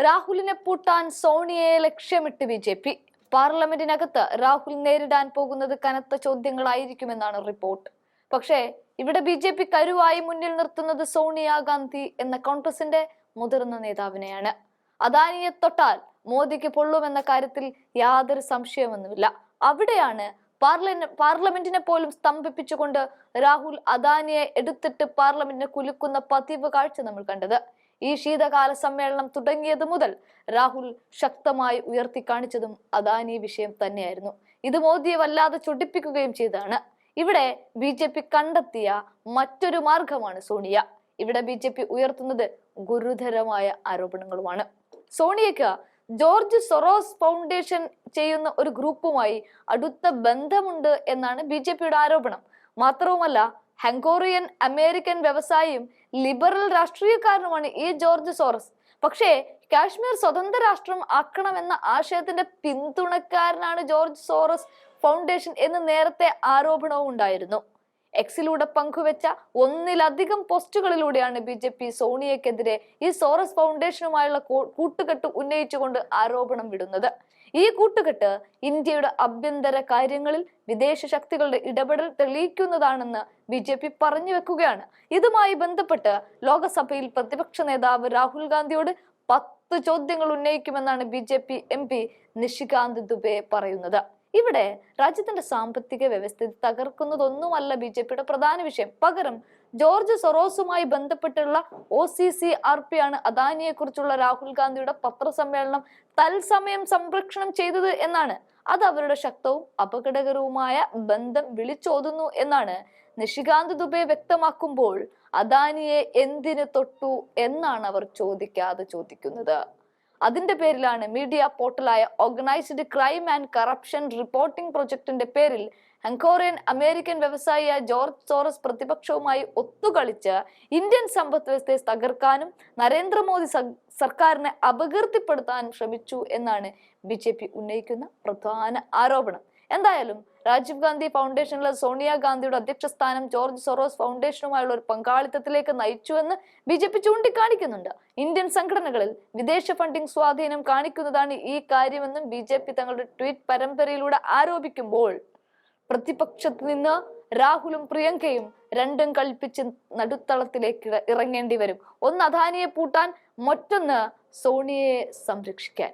രാഹുലിനെ പൂട്ടാൻ സോണിയയെ ലക്ഷ്യമിട്ട് ബി.ജെ.പി. പാർലമെന്റിനകത്ത് രാഹുൽ നേരിടാൻ പോകുന്നത് കനത്ത ചോദ്യങ്ങളായിരിക്കുമെന്നാണ് റിപ്പോർട്ട്. പക്ഷേ ഇവിടെ ബി.ജെ.പി. കരുവായി മുന്നിൽ നിർത്തുന്നത് സോണിയാഗാന്ധി എന്ന കോൺഗ്രസിന്റെ മുതിർന്ന നേതാവിനെയാണ്. അദാനിയെ തൊട്ടാൽ മോദിക്ക് പൊള്ളുമെന്ന കാര്യത്തിൽ യാതൊരു സംശയമൊന്നുമില്ല. അവിടെയാണ് പാർലമെന്റിനെ പോലും സ്തംഭിപ്പിച്ചുകൊണ്ട് രാഹുൽ അദാനിയെ എടുത്തിട്ട് പാർലമെന്റിനെ കുലുക്കുന്ന പതിവ് കാഴ്ച നമ്മൾ കണ്ടത്. ഈ ശീതകാല സമ്മേളനം തുടങ്ങിയത് മുതൽ രാഹുൽ ശക്തമായി ഉയർത്തി കാണിച്ചതും അദാനി വിഷയം തന്നെയായിരുന്നു. ഇത് മോദിയെ വല്ലാതെ ചൊടിപ്പിക്കുകയും ചെയ്തതാണ്. ഇവിടെ ബി.ജെ.പി. കണ്ടെത്തിയ മറ്റൊരു മാർഗമാണ് സോണിയ. ഇവിടെ ബി.ജെ.പി. ഉയർത്തുന്നത് ഗുരുതരമായ ആരോപണങ്ങളുമാണ്. സോണിയക്ക് ജോർജ് സൊറോസ് ഫൗണ്ടേഷൻ ചെയ്യുന്ന ഒരു ഗ്രൂപ്പുമായി അടുത്ത ബന്ധമുണ്ട് എന്നാണ് ബി.ജെ.പിയുടെ ആരോപണം. മാത്രവുമല്ല, ഹംഗേറിയൻ അമേരിക്കൻ വ്യവസായിയും ലിബറൽ രാഷ്ട്രീയക്കാരനുമാണ് ഈ ജോർജ് സോറസ്. പക്ഷേ കാശ്മീർ സ്വതന്ത്ര രാഷ്ട്രം ആക്കണമെന്ന ആശയത്തിന്റെ പിന്തുണക്കാരനാണ് ജോർജ് സോറസ് ഫൗണ്ടേഷൻ എന്ന് നേരത്തെ ആരോപണവും ഉണ്ടായിരുന്നു. എക്സിലൂടെ പങ്കുവെച്ച ഒന്നിലധികം പോസ്റ്റുകളിലൂടെയാണ് ബി.ജെ.പി. സോണിയക്കെതിരെ ഈ സോറസ് ഫൗണ്ടേഷനുമായുള്ള കൂട്ടുകെട്ട് ഉന്നയിച്ചുകൊണ്ട് ആരോപണം വിടുന്നത്. ഈ കൂട്ടുകെട്ട് ഇന്ത്യയുടെ ആഭ്യന്തര കാര്യങ്ങളിൽ വിദേശ ശക്തികളുടെ ഇടപെടൽ തെളിയിക്കുന്നതാണെന്ന് ബി.ജെ.പി. പറഞ്ഞു വെക്കുകയാണ്. ഇതുമായി ബന്ധപ്പെട്ട് ലോകസഭയിൽ പ്രതിപക്ഷ നേതാവ് രാഹുൽ ഗാന്ധിയോട് 10 ചോദ്യങ്ങൾ ഉന്നയിക്കുമെന്നാണ് ബി.ജെ.പി. എം.പി. നിഷികാന്ത് ദുബെ പറയുന്നത്. ഇവിടെ രാജ്യത്തിന്റെ സാമ്പത്തിക വ്യവസ്ഥിതി തകർക്കുന്നതൊന്നുമല്ല ബി.ജെ.പിയുടെ പ്രധാന വിഷയം. പകരം ജോർജ് സൊറോസുമായി ബന്ധപ്പെട്ടുള്ള OCCRP ആണ് അദാനിയെ കുറിച്ചുള്ള രാഹുൽ ഗാന്ധിയുടെ പത്രസമ്മേളനം തത്സമയം സംപ്രേഷണം ചെയ്തത് എന്നാണ്. അത് അവരുടെ ശക്തവും അപകടകരവുമായ ബന്ധം വിളിച്ചോതുന്നു എന്നാണ് നിഷികാന്ത് ദുബെ വ്യക്തമാക്കുമ്പോൾ അദാനിയെ എന്തിനു തൊട്ടു എന്നാണ് അവർ ചോദിക്കുന്നത്. അതിന്റെ പേരിലാണ് മീഡിയ പോർട്ടലായ organised crime and corruption reporting പ്രൊജക്ടിന്റെ പേരിൽ ഹംഗേറിയൻ അമേരിക്കൻ വ്യവസായിയായ ജോർജ് സോറസ് പ്രതിപക്ഷവുമായി ഒത്തുകളിച്ച് ഇന്ത്യൻ സമ്പദ് വ്യവസ്ഥയെ തകർക്കാനും നരേന്ദ്രമോദി സർക്കാരിനെ അപകീർത്തിപ്പെടുത്താനും ശ്രമിച്ചു എന്നാണ് ബി.ജെ.പി. ഉന്നയിക്കുന്ന പ്രധാന ആരോപണം. എന്തായാലും രാജീവ് ഗാന്ധി ഫൗണ്ടേഷനിലെ സോണിയാഗാന്ധിയുടെ അധ്യക്ഷ സ്ഥാനം ജോർജ് സൊറോസ് ഫൗണ്ടേഷനുമായുള്ള ഒരു പങ്കാളിത്തത്തിലേക്ക് നയിച്ചുവെന്ന് ബി.ജെ.പി. ചൂണ്ടിക്കാണിക്കുന്നുണ്ട്. ഇന്ത്യൻ സംഘടനകളിൽ വിദേശ ഫണ്ടിംഗ് സ്വാധീനം കാണിക്കുന്നതാണ് ഈ കാര്യമെന്നും ബി.ജെ.പി. തങ്ങളുടെ ട്വീറ്റ് പരമ്പരയിലൂടെ ആരോപിക്കുമ്പോൾ പ്രതിപക്ഷത്ത് നിന്ന് രാഹുലും പ്രിയങ്കയും രണ്ടും കൽപ്പിച്ച് നടുത്തളത്തിലേക്ക് ഇറങ്ങേണ്ടി വരും. ഒന്ന് അദാനിയെ പൂട്ടാൻ, മറ്റൊന്ന് സോണിയയെ സംരക്ഷിക്കാൻ.